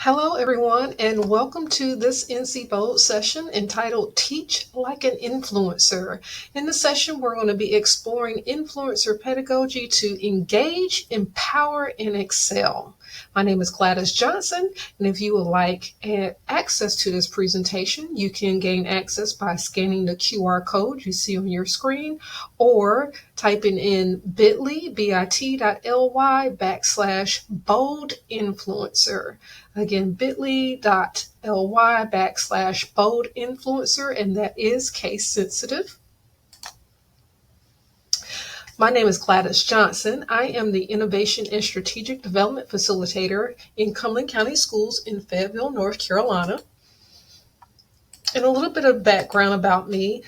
Hello, everyone, and welcome to this NCBOLD session entitled Teach Like an Influencer. In this session, we're going to be exploring influencer pedagogy to engage, empower, and excel. My name is Gladys Johnson, and if you would like access to this presentation, you can gain access by scanning the QR code you see on your screen or typing in bit.ly /bold influencer. Again, bit.ly /bold influencer, and that is case sensitive. My name is Gladys Johnson. I am the Innovation and Strategic Development Facilitator in Cumberland County Schools in Fayetteville, North Carolina. And a little bit of background about me.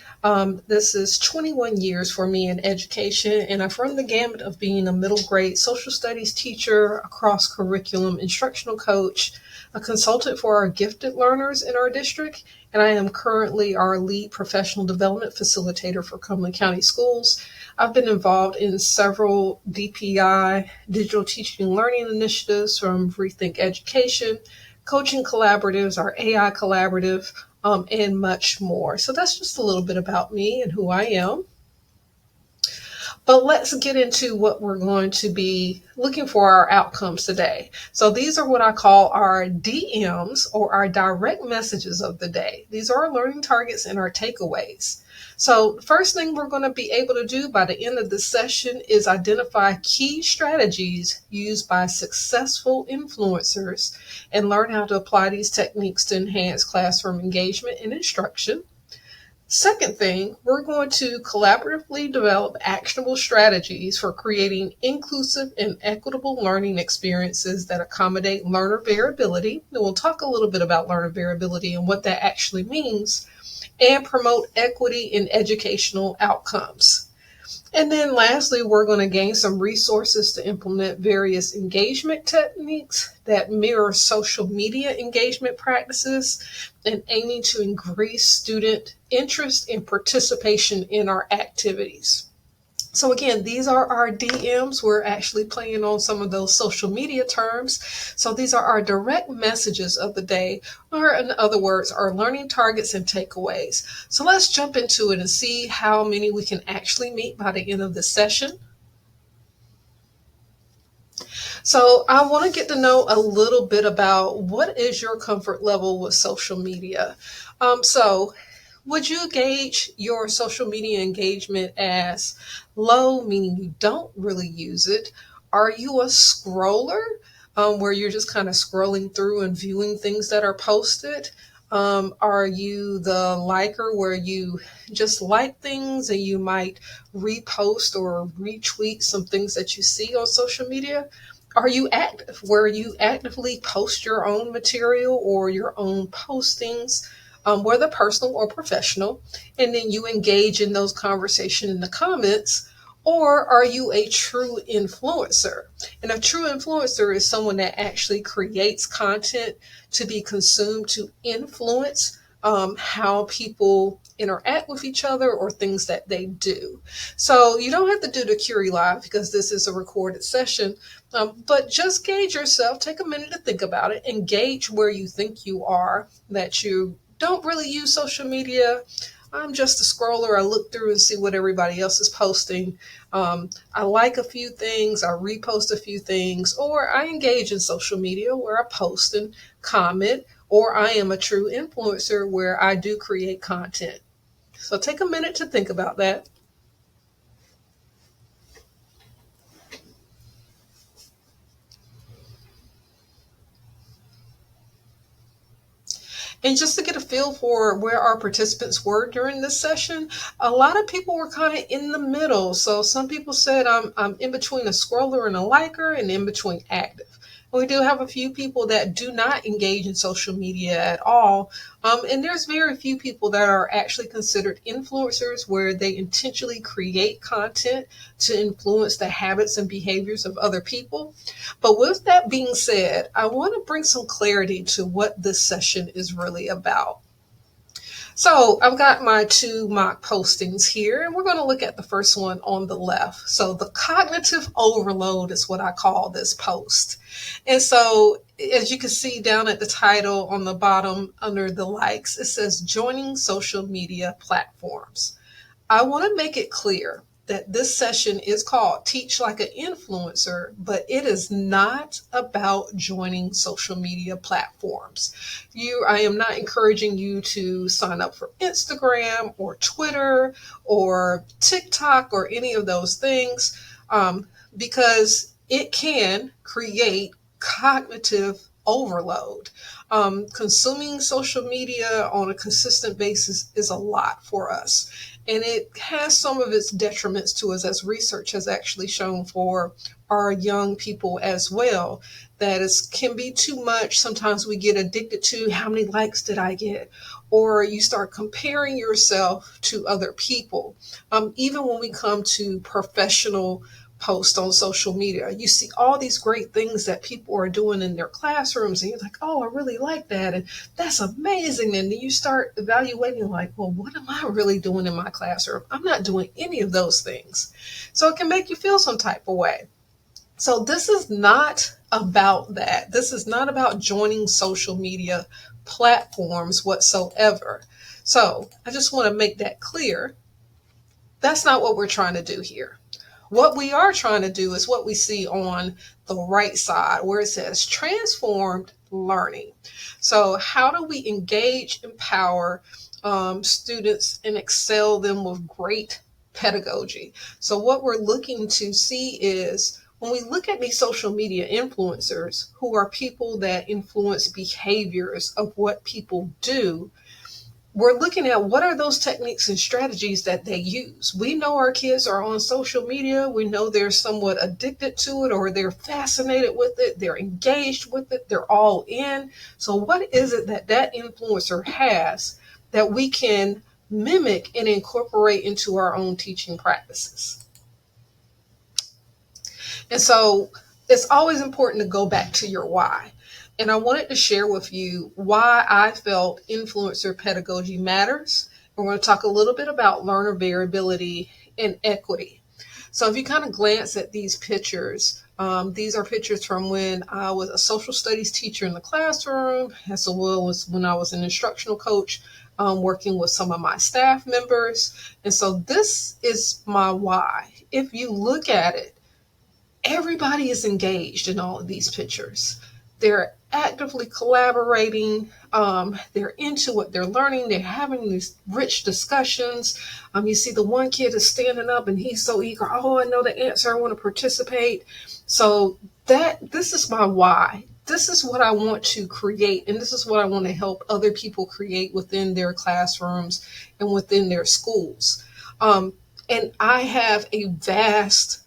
This is 21 years for me in education, and I've run the gamut of being a middle grade social studies teacher, a cross curriculum instructional coach, a consultant for our gifted learners in our district, and I am currently our lead professional development facilitator for Cumberland County Schools. I've been involved in several DPI, digital teaching and learning initiatives from Rethink Education, coaching collaboratives, our AI collaborative, and much more. So that's just a little bit about me and who I am. But let's get into what we're going to be looking for our outcomes today. So these are what I call our DMs, or our direct messages of the day. These are our learning targets and our takeaways. So the first thing we're going to be able to do by the end of this session is identify key strategies used by successful influencers and learn how to apply these techniques to enhance classroom engagement and instruction. Second thing, we're going to collaboratively develop actionable strategies for creating inclusive and equitable learning experiences that accommodate learner variability. And we'll talk a little bit about learner variability and what that actually means, and promote equity in educational outcomes. And then lastly, we're going to gain some resources to implement various engagement techniques that mirror social media engagement practices and aiming to increase student interest and participation in our activities. So again, these are our DMs. We're actually playing on some of those social media terms. So these are our direct messages of the day, or in other words, our learning targets and takeaways. So let's jump into it and see how many we can actually meet by the end of the session. So I want to get to know a little bit about what is your comfort level with social media. Would you gauge your social media engagement as low, meaning you don't really use it? Are you a scroller, where you're just kind of scrolling through and viewing things that are posted? Are you the liker, where you just like things and you might repost or retweet some things that you see on social media? Are you active, where you actively post your own material or your own postings, whether personal or professional, and then you engage in those conversations in the comments? Or are you a true influencer? And a true influencer is someone that actually creates content to be consumed to influence how people interact with each other or things that they do. So you don't have to do the Curie Live because this is a recorded session, but just gauge yourself, take a minute to think about it, and gauge where you think you are, that you don't really use social media. I'm just a scroller. I look through and see what everybody else is posting. I like a few things, I repost a few things, or I engage in social media where I post and comment, or I am a true influencer where I do create content. So take a minute to think about that. And just to get a feel for where our participants were during this session, a lot of people were kind of in the middle. So some people said I'm in between a scroller and a liker, and in between active. We do have a few people that do not engage in social media at all. And there's very few people that are actually considered influencers, where they intentionally create content to influence the habits and behaviors of other people. But with that being said, I want to bring some clarity to what this session is really about. So I've got my two mock postings here, and we're going to look at the first one on the left. So the cognitive overload is what I call this post. And so as you can see down at the title on the bottom under the likes, it says joining social media platforms. I want to make it clear that this session is called Teach Like an Influencer, but it is not about joining social media platforms. I am not encouraging you to sign up for Instagram or Twitter or TikTok or any of those things, because it can create cognitive overload. Consuming social media on a consistent basis is a lot for us. And it has some of its detriments to us, as research has actually shown for our young people as well, that it can be too much. Sometimes we get addicted to how many likes did I get? Or you start comparing yourself to other people. Even when we come to professional post on social media, you see all these great things that people are doing in their classrooms, and you're like, oh, I really like that, and that's amazing. And then you start evaluating, like, well, what am I really doing in my classroom? I'm not doing any of those things. So it can make you feel some type of way. So this is not about that. This is not about joining social media platforms whatsoever. So I just want to make that clear. That's not what we're trying to do here. What we are trying to do is what we see on the right side, where it says transformed learning. So how do we engage, empower students and excel them with great pedagogy? So what we're looking to see is, when we look at these social media influencers, who are people that influence behaviors of what people do, we're looking at what are those techniques and strategies that they use. We know our kids are on social media. We know they're somewhat addicted to it, or they're fascinated with it. They're engaged with it. They're all in. So what is it that that influencer has that we can mimic and incorporate into our own teaching practices? And so it's always important to go back to your why. And I wanted to share with you why I felt influencer pedagogy matters. And we're going to talk a little bit about learner variability and equity. So if you kind of glance at these pictures, these are pictures from when I was a social studies teacher in the classroom, as well as when I was an instructional coach, working with some of my staff members. And so this is my why. If you look at it, everybody is engaged in all of these pictures. They're actively collaborating. They're into what they're learning. They're having these rich discussions. You see the one kid is standing up and he's so eager. Oh, I know the answer. I want to participate. So this is my why. This is what I want to create, and this is what I want to help other people create within their classrooms and within their schools. And I have a vast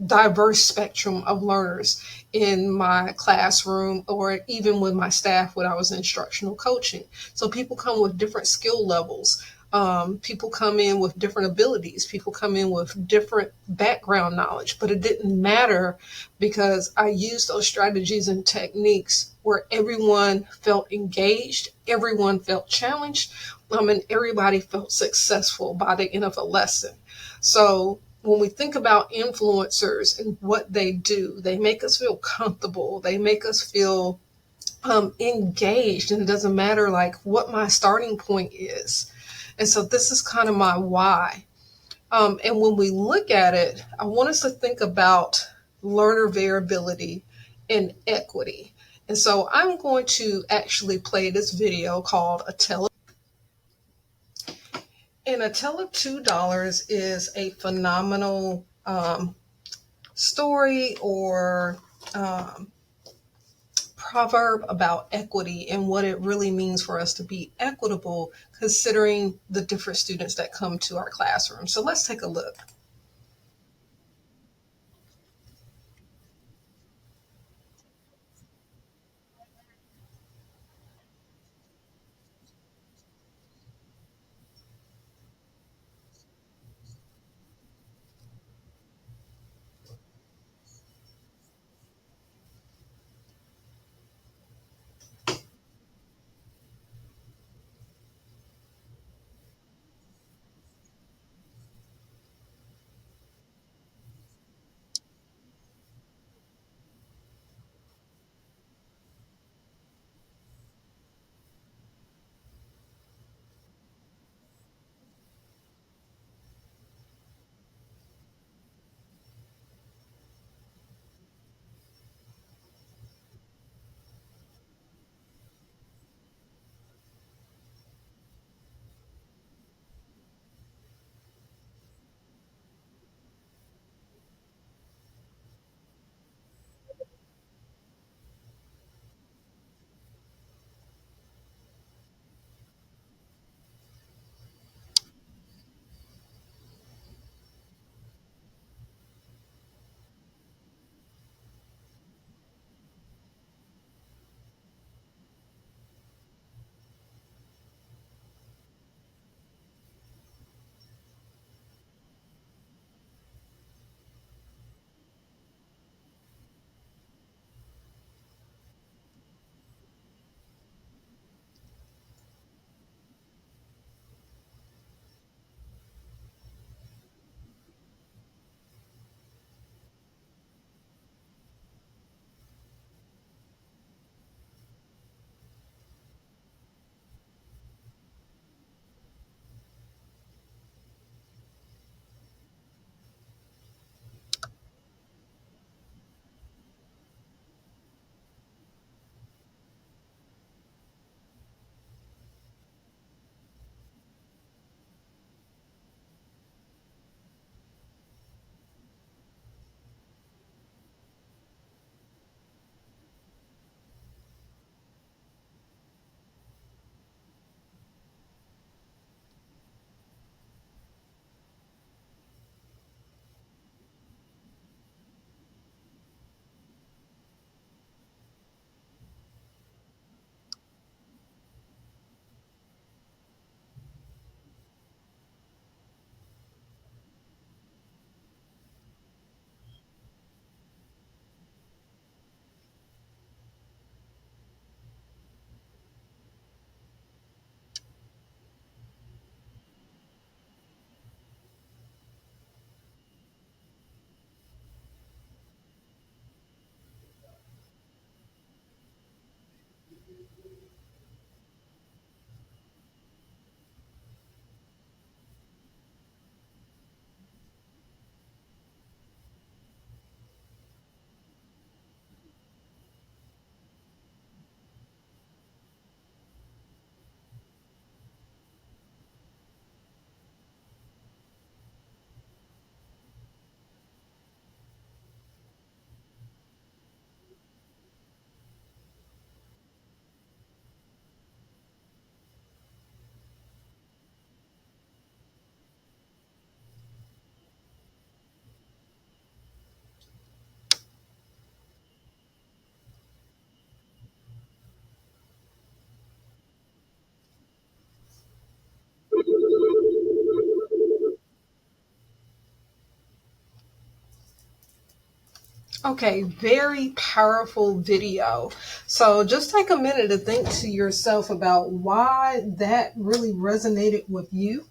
diverse spectrum of learners in my classroom, or even with my staff when I was instructional coaching. So people come with different skill levels. People come in with different abilities. People come in with different background knowledge, but it didn't matter, because I used those strategies and techniques where everyone felt engaged, everyone felt challenged, and everybody felt successful by the end of a lesson. So when we think about influencers and what they do, they make us feel comfortable. They make us feel engaged, and it doesn't matter like what my starting point is. And so this is kind of my why. And when we look at it, I want us to think about learner variability and equity. And so I'm going to actually play this video called A Tale. And A Tale of $2 is a phenomenal story or proverb about equity and what it really means for us to be equitable, considering the different students that come to our classroom. So let's take a look. Okay, very powerful video. So just take a minute to think to yourself about why that really resonated with you,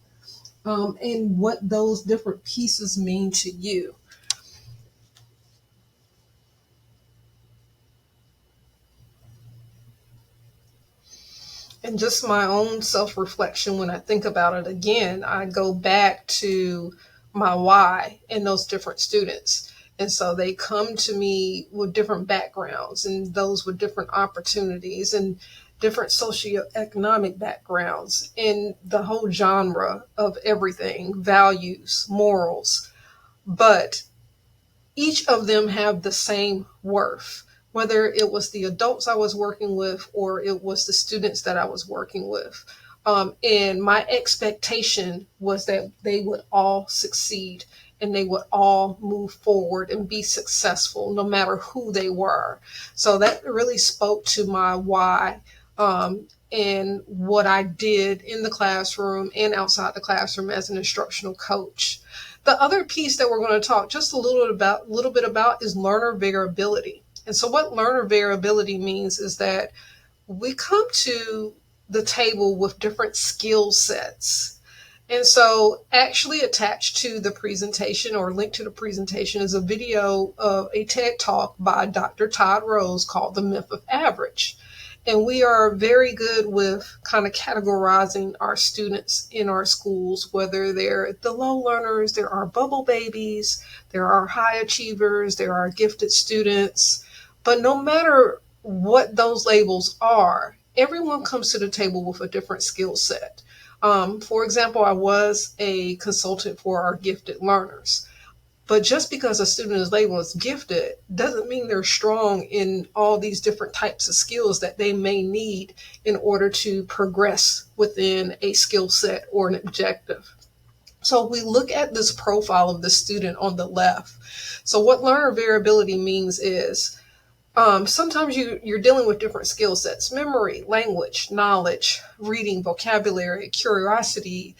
and what those different pieces mean to you. And just my own self reflection, when I think about it again, I go back to my why and those different students. And so they come to me with different backgrounds and those with different opportunities and different socioeconomic backgrounds and the whole genre of everything, values, morals. But each of them have the same worth, whether it was the adults I was working with or it was the students that I was working with. And my expectation was that they would all succeed and they would all move forward and be successful no matter who they were. So that really spoke to my why, and what I did in the classroom and outside the classroom as an instructional coach. The other piece that we're going to talk just a little bit about is learner variability. And so what learner variability means is that we come to the table with different skill sets. And so actually attached to the presentation or linked to the presentation is a video of a TED Talk by Dr. Todd Rose called The Myth of Average. And we are very good with kind of categorizing our students in our schools, whether they're the low learners, there are bubble babies, there are high achievers, there are gifted students. But no matter what those labels are, everyone comes to the table with a different skill set. For example, I was a consultant for our gifted learners. But just because a student is labeled as gifted doesn't mean they're strong in all these different types of skills that they may need in order to progress within a skill set or an objective. So we look at this profile of the student on the left. So what learner variability means is, sometimes you're dealing with different skill sets: memory, language, knowledge, reading, vocabulary, curiosity,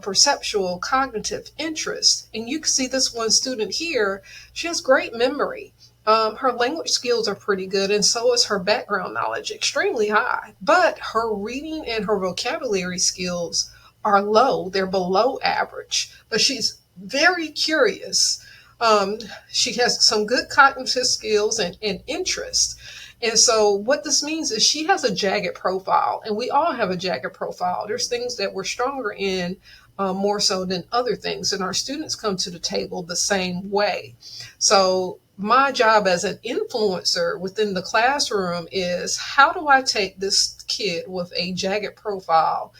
perceptual, cognitive, interest. And you can see this one student here, she has great memory. Her language skills are pretty good, and so is her background knowledge, extremely high. But her reading and her vocabulary skills are low, they're below average. But she's very curious. um, she has some good cognitive skills and interest. And so, what this means is she has a jagged profile, and we all have a jagged profile. There's things that we're stronger in, more so than other things, and our students come to the table the same way. So, my job as an influencer within the classroom is, how do I take this kid with a jagged profile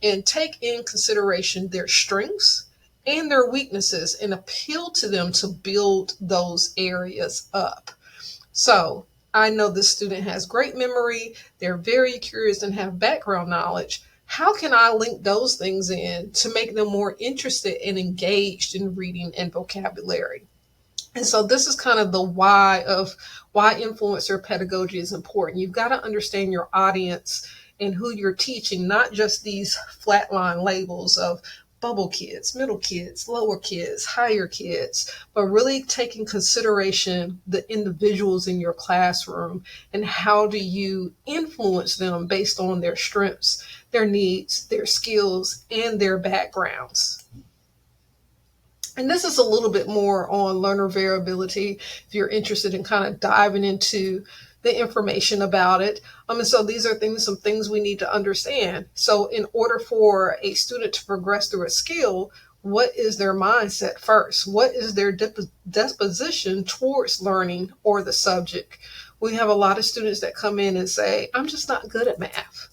and take in consideration their strengths and their weaknesses and appeal to them to build those areas up. So I know this student has great memory, they're very curious and have background knowledge. How can I link those things in to make them more interested and engaged in reading and vocabulary? And so this is kind of the why of why influencer pedagogy is important. You've got to understand your audience and who you're teaching, not just these flatline labels of bubble kids, middle kids, lower kids, higher kids, but really taking consideration the individuals in your classroom and how do you influence them based on their strengths, their needs, their skills, and their backgrounds. And this is a little bit more on learner variability if you're interested in kind of diving into the information about it. And so these are some things we need to understand. So in order for a student to progress through a skill, what is their mindset first? What is their disposition towards learning or the subject? We have a lot of students that come in and say, I'm just not good at math.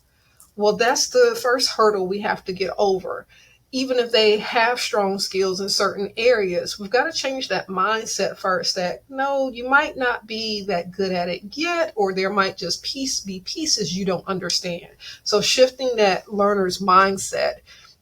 Well, that's the first hurdle we have to get over. Even if they have strong skills in certain areas, we've got to change that mindset first that no, you might not be that good at it yet, or there might just be pieces you don't understand. So shifting that learner's mindset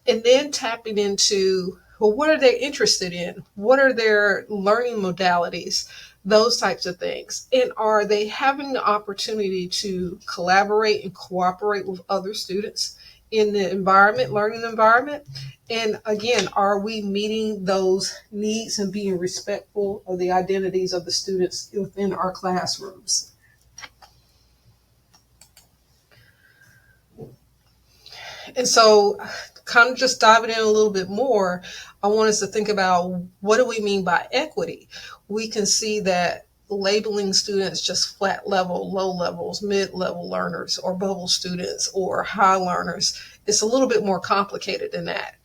and then tapping into, well, what are they interested in? What are their learning modalities? Those types of things. And are they having the opportunity to collaborate and cooperate with other students in the environment, learning environment? And again, are we meeting those needs and being respectful of the identities of the students within our classrooms? And so, kind of just diving in a little bit more, I want us to think about, what do we mean by equity? We can see that labeling students just flat level, low levels, mid level learners, or bubble students, or high learners, it's a little bit more complicated than that.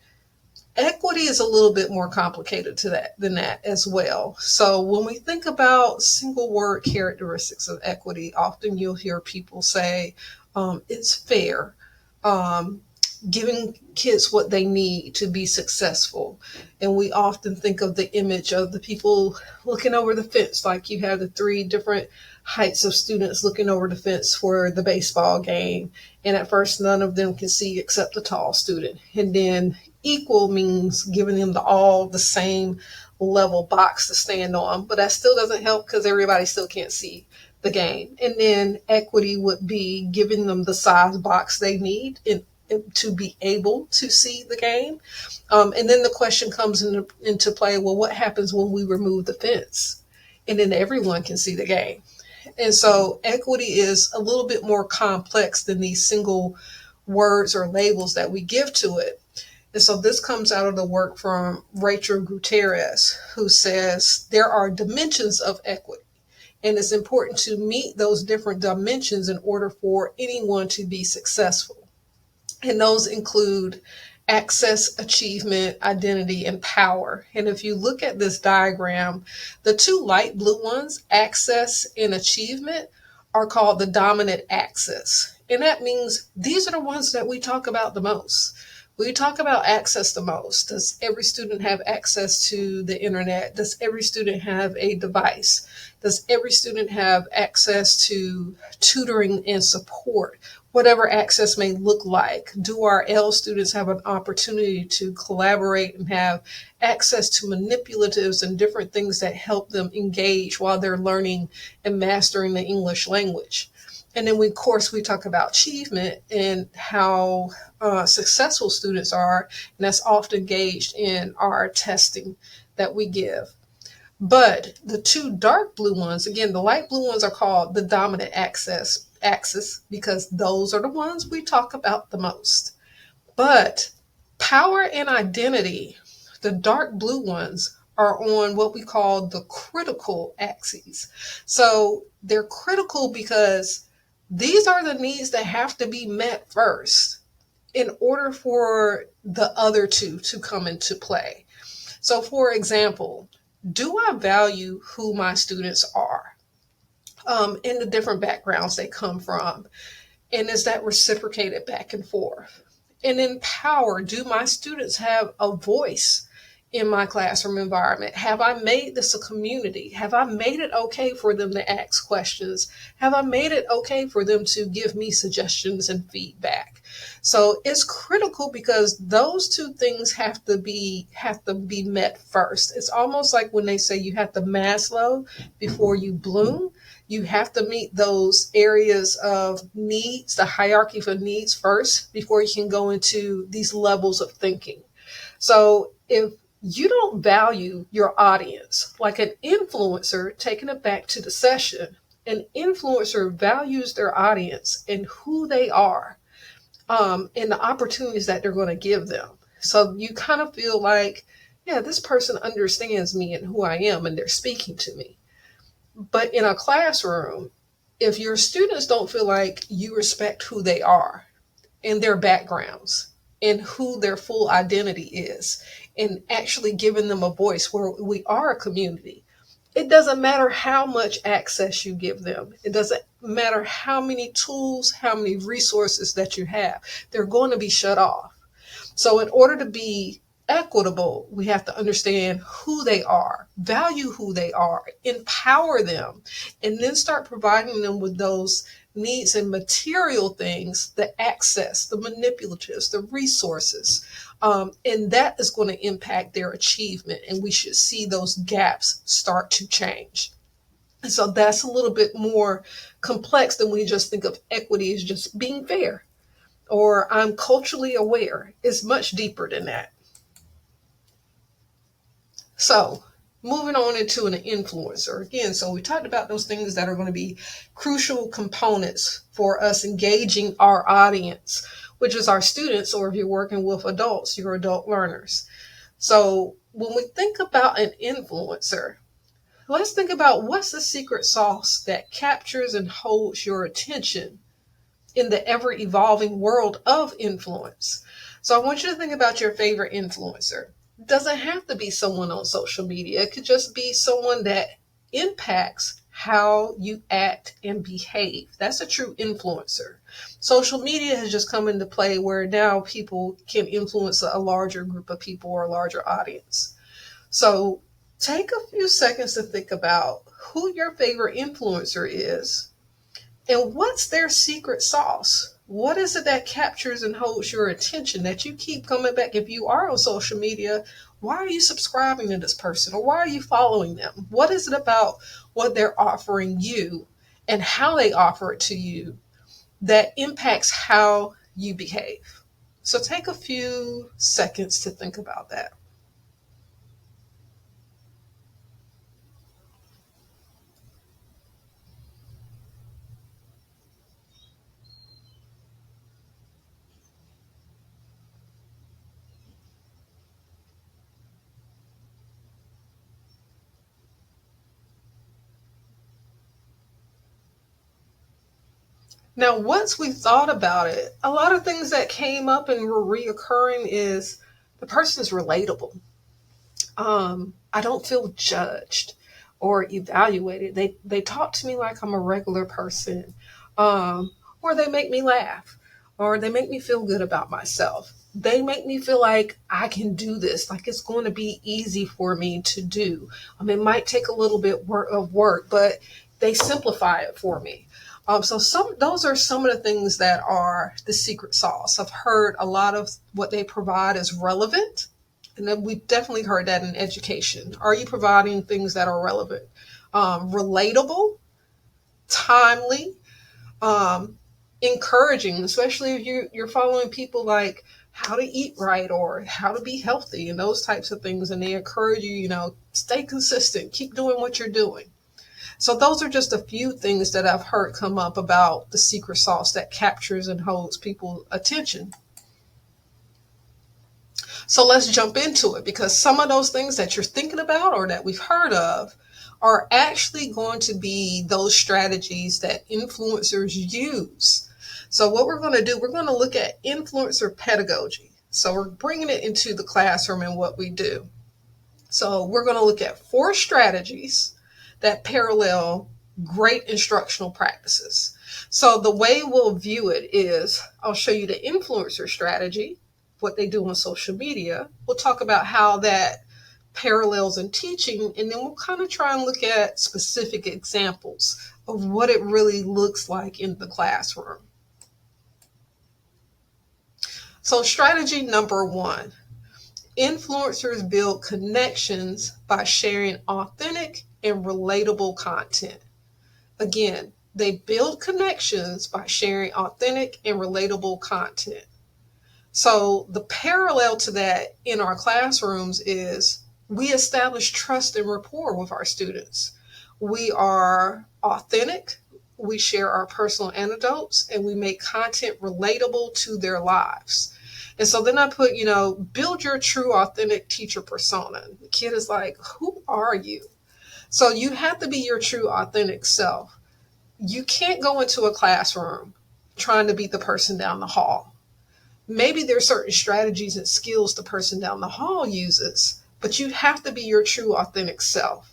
Equity is a little bit more complicated than that as well. So when we think about single word characteristics of equity, often you'll hear people say it's fair. Giving kids what they need to be successful. And we often think of the image of the people looking over the fence, like you have the 3 different heights of students looking over the fence for the baseball game. And at first, none of them can see except the tall student. And then equal means giving them all the same level box to stand on. But that still doesn't help because everybody still can't see the game. And then equity would be giving them the size box they need to be able to see the game. And then the question comes into play, well, what happens when we remove the fence? And then everyone can see the game. And so equity is a little bit more complex than these single words or labels that we give to it. And so this comes out of the work from Rachel Gutierrez, who says there are dimensions of equity. And it's important to meet those different dimensions in order for anyone to be successful. And those include access, achievement, identity, and power. And if you look at this diagram, the 2 light blue ones, access and achievement, are called the dominant axis. And that means these are the ones that we talk about the most. We talk about access the most. Does every student have access to the internet? Does every student have a device? Does every student have access to tutoring and support? Whatever access may look like. Do our L students have an opportunity to collaborate and have access to manipulatives and different things that help them engage while they're learning and mastering the English language? And then, of course, we talk about achievement and how successful students are, and that's often gauged in our testing that we give. But the 2 dark blue ones, again, the light blue ones are called the dominant axis because those are the ones we talk about the most. But power and identity, the dark blue ones, are on what we call the critical axes. So they're critical because these are the needs that have to be met first in order for the other 2 to come into play. So for example, do I value who my students are and the different backgrounds they come from? And is that reciprocated back and forth? And in power, do my students have a voice in my classroom environment? Have I made this a community? Have I made it okay for them to ask questions? Have I made it okay for them to give me suggestions and feedback? So it's critical because those 2 things have to be met first. It's almost like when they say you have to Maslow before you bloom. You have to meet those areas of needs, the hierarchy for needs first, before you can go into these levels of thinking. So if you don't value your audience, like an influencer, taking it back to the session, an influencer values their audience and who they are, and the opportunities that they're going to give them. So you kind of feel like, yeah, this person understands me and who I am, and they're speaking to me. But in a classroom, if your students don't feel like you respect who they are and their backgrounds and who their full identity is, and actually giving them a voice where we are a community, it doesn't matter how much access you give them. It doesn't matter how many tools, how many resources that you have. They're going to be shut off. So in order to be equitable, we have to understand who they are, value who they are, empower them, and then start providing them with those needs and material things, the access, the manipulatives, the resources. And that is going to impact their achievement. And we should see those gaps start to change. And so that's a little bit more complex than we just think of equity as just being fair or I'm culturally aware. It's much deeper than that. So moving on into an influencer again. So we talked about those things that are going to be crucial components for us engaging our audience, which is our students, or if you're working with adults, your adult learners. So when we think about an influencer, let's think about what's the secret sauce that captures and holds your attention in the ever evolving world of influence. So I want you to think about your favorite influencer. It doesn't have to be someone on social media. It could just be someone that impacts how you act and behave. That's a true influencer. Social media has just come into play where now people can influence a larger group of people or a larger audience. So take a few seconds to think about who your favorite influencer is and what's their secret sauce. What is it that captures and holds your attention that you keep coming back? If you are on social media, why are you subscribing to this person, or why are you following them? What is it about what they're offering you and how they offer it to you that impacts how you behave? So take a few seconds to think about that. Now, once we thought about it, a lot of things that came up and were reoccurring is the person is relatable. I don't feel judged or evaluated. They talk to me like I'm a regular person, or they make me laugh, or they make me feel good about myself. They make me feel like I can do this, like it's going to be easy for me to do. It might take a little bit of work, but they simplify it for me. So those are some of the things that are the secret sauce. I've heard a lot of what they provide is relevant. And then we've definitely heard that in education. Are you providing things that are relevant, relatable, timely, encouraging, especially if you're following people like how to eat right or how to be healthy and those types of things. And they encourage you, stay consistent, keep doing what you're doing. So those are just a few things that I've heard come up about the secret sauce that captures and holds people's attention. So let's jump into it, because some of those things that you're thinking about or that we've heard of are actually going to be those strategies that influencers use. So what we're going to do, we're going to look at influencer pedagogy. So we're bringing it into the classroom and what we do. So we're going to look at 4 strategies that parallel great instructional practices. So the way we'll view it is I'll show you the influencer strategy, what they do on social media. We'll talk about how that parallels in teaching, and then we'll kind of try and look at specific examples of what it really looks like in the classroom. So strategy number 1, influencers build connections by sharing authentic and relatable content. Again, they build connections by sharing authentic and relatable content. So the parallel to that in our classrooms is we establish trust and rapport with our students. We are authentic, we share our personal anecdotes, and we make content relatable to their lives. And so then I put, build your true authentic teacher persona. The kid is like, who are you? So you have to be your true authentic self. You can't go into a classroom trying to beat the person down the hall. Maybe there's certain strategies and skills the person down the hall uses, but you have to be your true authentic self.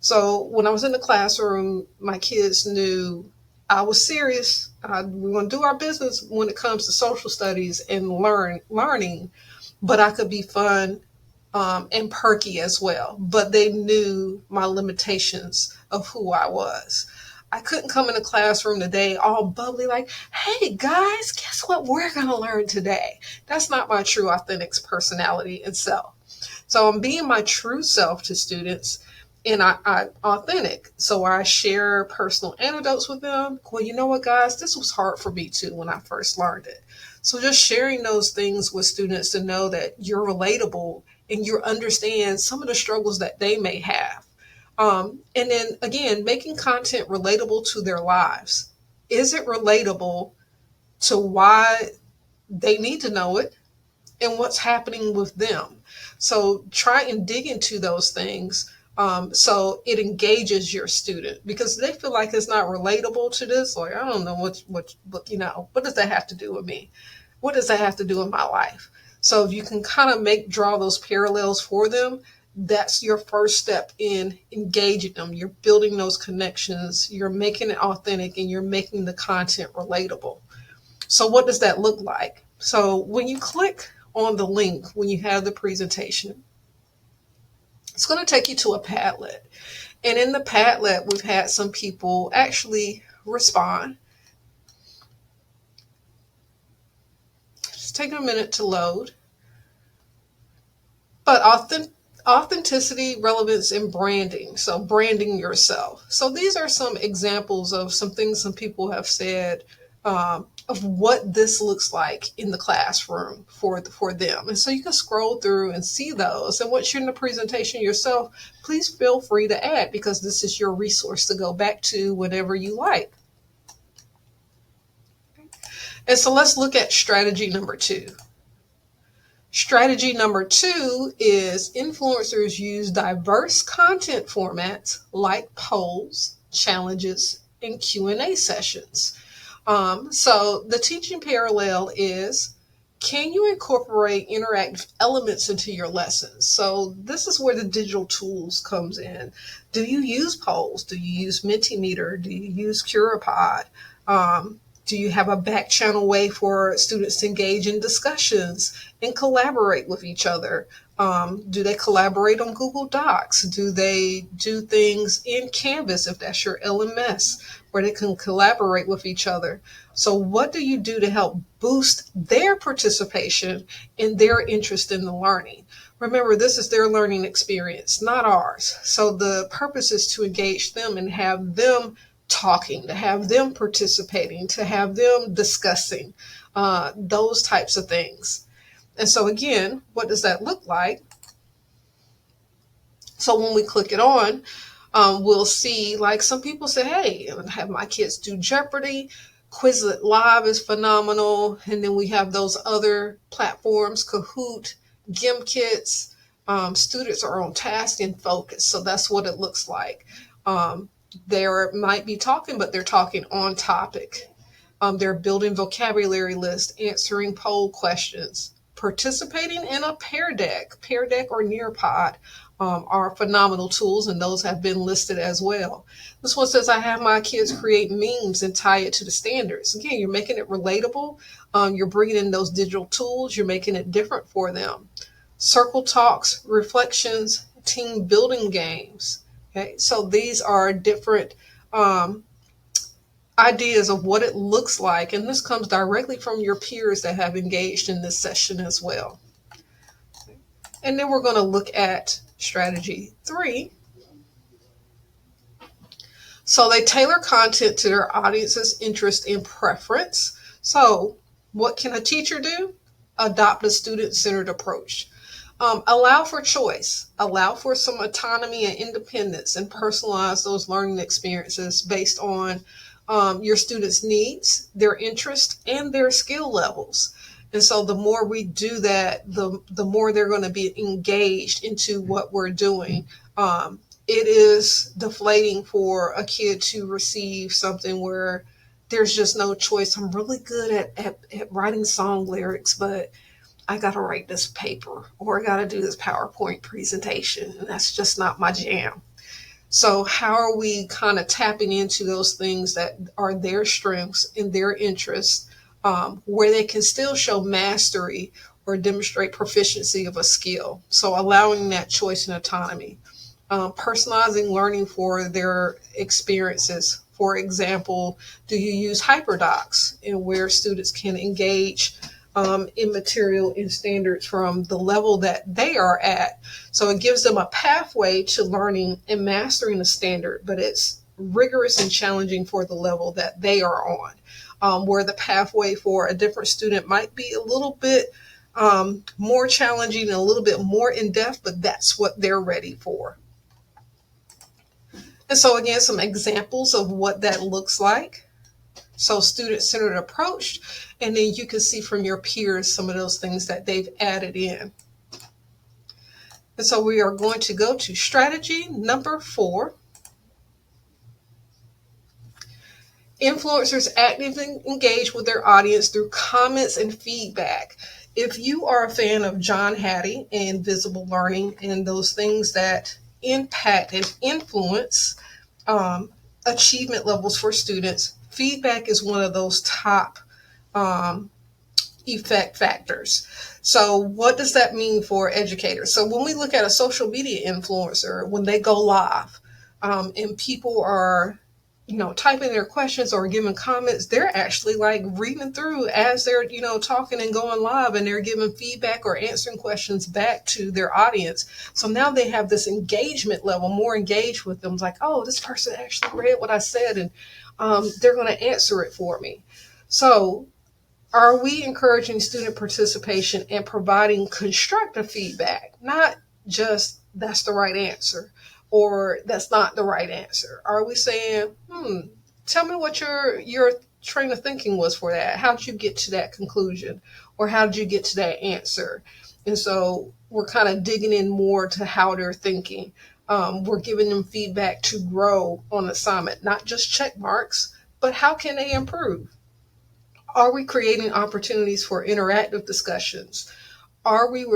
So when I was in the classroom, my kids knew I was serious. We want to do our business when it comes to social studies and learning, but I could be fun and perky as well. But they knew my limitations of who I was. I couldn't come in the classroom today all bubbly like, hey guys, guess what we're going to learn today? That's not my true authentic personality and self. So I'm being my true self to students, and I authentic. So I share personal anecdotes with them. Well, you know what, guys, this was hard for me too when I first learned it. So just sharing those things with students to know that you're relatable and you understand some of the struggles that they may have. And then again, making content relatable to their lives. Is it relatable to why they need to know it and what's happening with them? So try and dig into those things, so it engages your student, because they feel like it's not relatable to this. Like, I don't know what does that have to do with me? What does that have to do with my life? So if you can kind of draw those parallels for them, that's your first step in engaging them. You're building those connections, you're making it authentic, and you're making the content relatable. So what does that look like? So when you click on the link, when you have the presentation, it's going to take you to a Padlet. And in the Padlet, we've had some people actually respond. It's taking a minute to load. But authenticity, relevance, and branding. So branding yourself. So these are some examples of some things some people have said, of what this looks like in the classroom for them. And so you can scroll through and see those. And once you're in the presentation yourself, please feel free to add, because this is your resource to go back to whenever you like. And so let's look at strategy number 2. Strategy number 2 is influencers use diverse content formats like polls, challenges, and Q&A sessions. So the teaching parallel is, can you incorporate interactive elements into your lessons? So this is where the digital tools comes in. Do you use polls? Do you use Mentimeter? Do you use CuraPod? Do you have a back channel way for students to engage in discussions and collaborate with each other? Do they collaborate on Google Docs? Do they do things in Canvas, if that's your LMS, where they can collaborate with each other? So what do you do to help boost their participation and their interest in the learning? Remember, this is their learning experience, not ours. So the purpose is to engage them and have them talking, to have them participating, to have them discussing those types of things. And so again, what does that look like? So when we click it on, we'll see, like, some people say, hey, I'm gonna have my kids do Jeopardy. Quizlet Live is phenomenal. And then we have those other platforms, Kahoot, GimKits. Students are on task and focus. So that's what it looks like. They might be talking, but they're talking on topic. They're building vocabulary lists, answering poll questions, participating in a Pear Deck or Nearpod are phenomenal tools, and those have been listed as well. This one says, I have my kids create memes and tie it to the standards. Again, you're making it relatable. You're bringing in those digital tools. You're making it different for them. Circle talks, reflections, team building games. Okay, so these are different ideas of what it looks like, and this comes directly from your peers that have engaged in this session as well. And then we're going to look at strategy 3. So they tailor content to their audience's interest and preference. So what can a teacher do? Adopt a student-centered approach. Allow for choice, allow for some autonomy and independence, and personalize those learning experiences based on your students' needs, their interest, and their skill levels. And so the more we do that, the more they're going to be engaged into what we're doing. it is deflating for a kid to receive something where there's just no choice. I'm really good at writing song lyrics, but I got to write this paper or I got to do this PowerPoint presentation. And that's just not my jam. So, how are we kind of tapping into those things that are their strengths and their interests, where they can still show mastery or demonstrate proficiency of a skill? So, allowing that choice and autonomy, personalizing learning for their experiences. For example, do you use hyperdocs and where students can engage in material and standards from the level that they are at? So it gives them a pathway to learning and mastering a standard, but it's rigorous and challenging for the level that they are on. Where the pathway for a different student might be a little bit more challenging and a little bit more in depth, but that's what they're ready for. And so, again, some examples of what that looks like. So, student-centered approach, and then you can see from your peers some of those things that they've added in. And so we are going to go to strategy number 4. Influencers actively engage with their audience through comments and feedback. If you are a fan of John Hattie and visible learning and those things that impact and influence achievement levels for students, feedback is one of those top effect factors. So what does that mean for educators? So when we look at a social media influencer, when they go live and people are typing their questions or giving comments, they're actually like reading through as they're, talking and going live, and they're giving feedback or answering questions back to their audience. So now they have this engagement level, more engaged with them. It's like, oh, this person actually read what I said, and they're going to answer it for me. So are we encouraging student participation and providing constructive feedback, not just that's the right answer or that's not the right answer? Are we saying, tell me what your train of thinking was for that? How did you get to that conclusion? Or how did you get to that answer? And so we're kind of digging in more to how they're thinking. We're giving them feedback to grow on assignment, not just check marks, but how can they improve? Are we creating opportunities for interactive discussions? Are we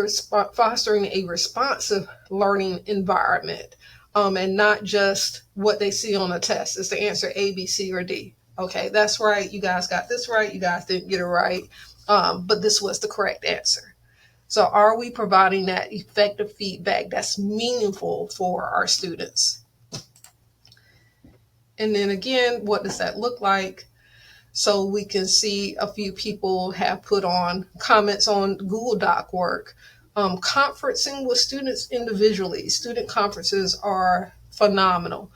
fostering a responsive learning environment? And not just what they see on the test is the answer A, B, C, or D. Okay, that's right. You guys got this right. You guys didn't get it right. But this was the correct answer. So are we providing that effective feedback that's meaningful for our students? And then again, what does that look like? So we can see a few people have put on comments on Google Doc work. Conferencing with students individually. Student conferences are phenomenal.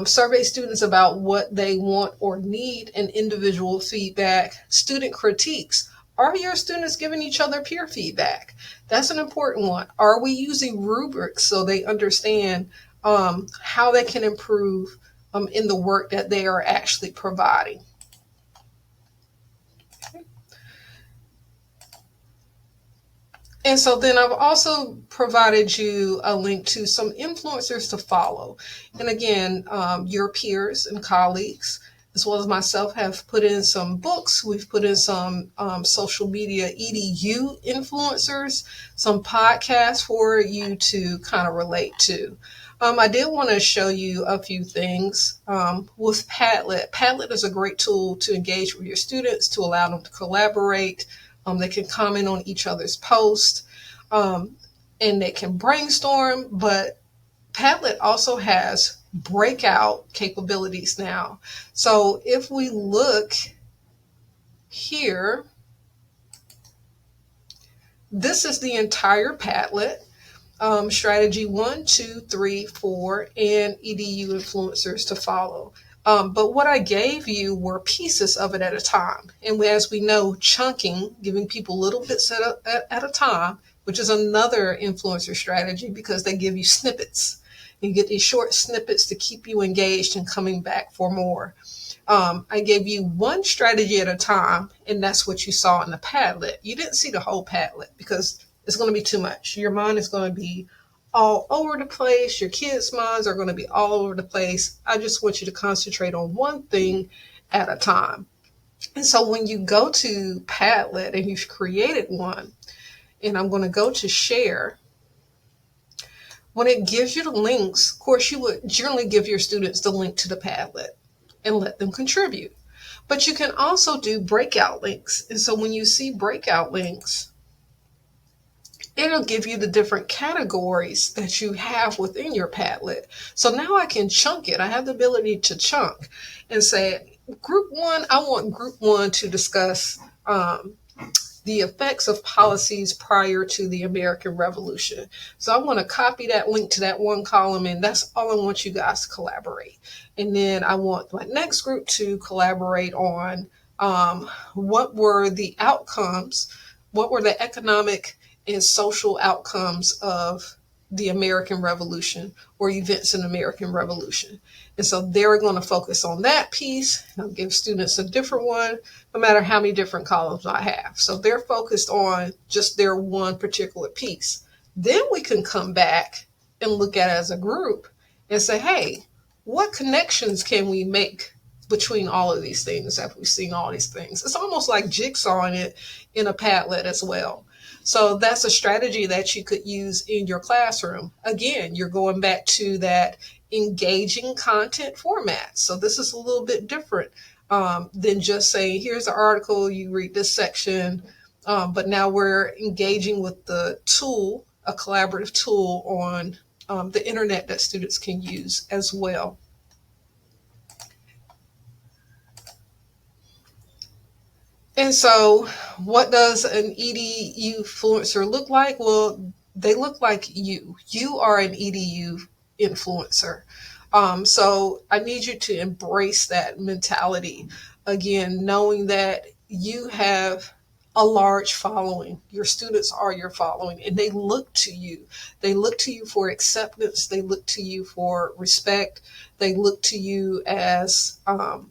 Survey students about what they want or need and individual feedback. Student critiques. Are your students giving each other peer feedback? That's an important one. Are we using rubrics so they understand how they can improve in the work that they are actually providing? And so then I've also provided you a link to some influencers to follow. And again, your peers and colleagues, as well as myself, have put in some books. We've put in some social media EDU influencers, some podcasts for you to kind of relate to. I did want to show you a few things with Padlet. Padlet is a great tool to engage with your students, to allow them to collaborate. They can comment on each other's posts, and they can brainstorm, but Padlet also has breakout capabilities now. So if we look here, this is the entire Padlet. Strategy 1, 2, 3, 4, and EDU influencers to follow. But what I gave you were pieces of it at a time. And as we know, chunking, giving people little bits at a time, which is another influencer strategy because they give you snippets. You get these short snippets to keep you engaged and coming back for more. I gave you one strategy at a time, and that's what you saw in the Padlet. You didn't see the whole Padlet because it's going to be too much. Your mind is going to be all over the place. Your kids' minds are going to be all over the place. I just want you to concentrate on one thing at a time. And so when you go to Padlet and you've created one, and I'm going to go to share, when it gives you the links, of course, you would generally give your students the link to the Padlet and let them contribute. But you can also do breakout links. And so when you see breakout links, it'll give you the different categories that you have within your Padlet. So now I can chunk it. I have the ability to chunk and say, group one, I want group one to discuss the effects of policies prior to the American Revolution. So I want to copy that link to that one column, and that's all I want you guys to collaborate. And then I want my next group to collaborate on what were the outcomes, what were the economic and social outcomes of the American Revolution or events in the American Revolution. And so they're going to focus on that piece. I'll give students a different one, no matter how many different columns I have. So they're focused on just their one particular piece. Then we can come back and look at it as a group and say, hey, what connections can we make between all of these things after we've seen all these things? It's almost like jigsawing it in a Padlet as well. So that's a strategy that you could use in your classroom. Again, you're going back to that engaging content format. So this is a little bit different than just saying, here's the article, you read this section, but now we're engaging with the tool, a collaborative tool on the internet that students can use as well. And so what does an EDU influencer look like? Well, they look like you. You are an EDU influencer. So I need you to embrace that mentality. Again, knowing that you have a large following. Your students are your following, and they look to you. They look to you for acceptance. They look to you for respect. They look to you as a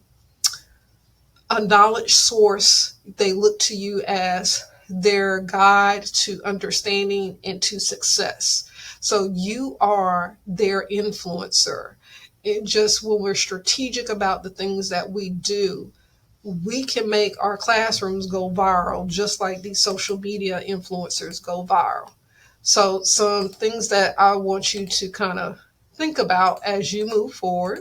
knowledge source. They look to you as their guide to understanding and to success. So you are their influencer. It just, when we're strategic about the things that we do, we can make our classrooms go viral, just like these social media influencers go viral. So some things that I want you to kind of think about as you move forward.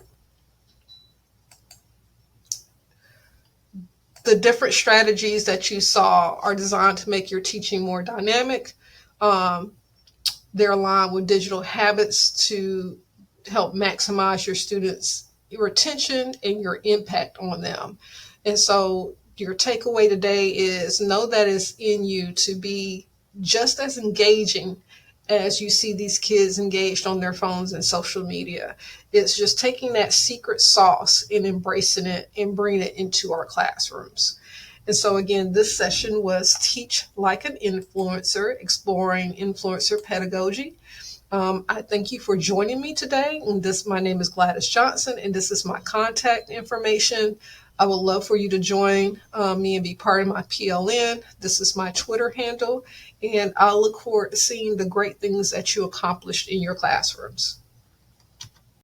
The different strategies that you saw are designed to make your teaching more dynamic. They're aligned with digital habits to help maximize your students' your attention and your impact on them. And so your takeaway today is know that it's in you to be just as engaging as you see these kids engaged on their phones and social media. It's just taking that secret sauce and embracing it and bringing it into our classrooms. And so again, this session was Teach Like an Influencer, exploring influencer pedagogy. I thank you for joining me today. And my name is Gladys Johnson, and this is my contact information. I would love for you to join me and be part of my PLN. This is my Twitter handle, and I look forward to seeing the great things that you accomplished in your classrooms.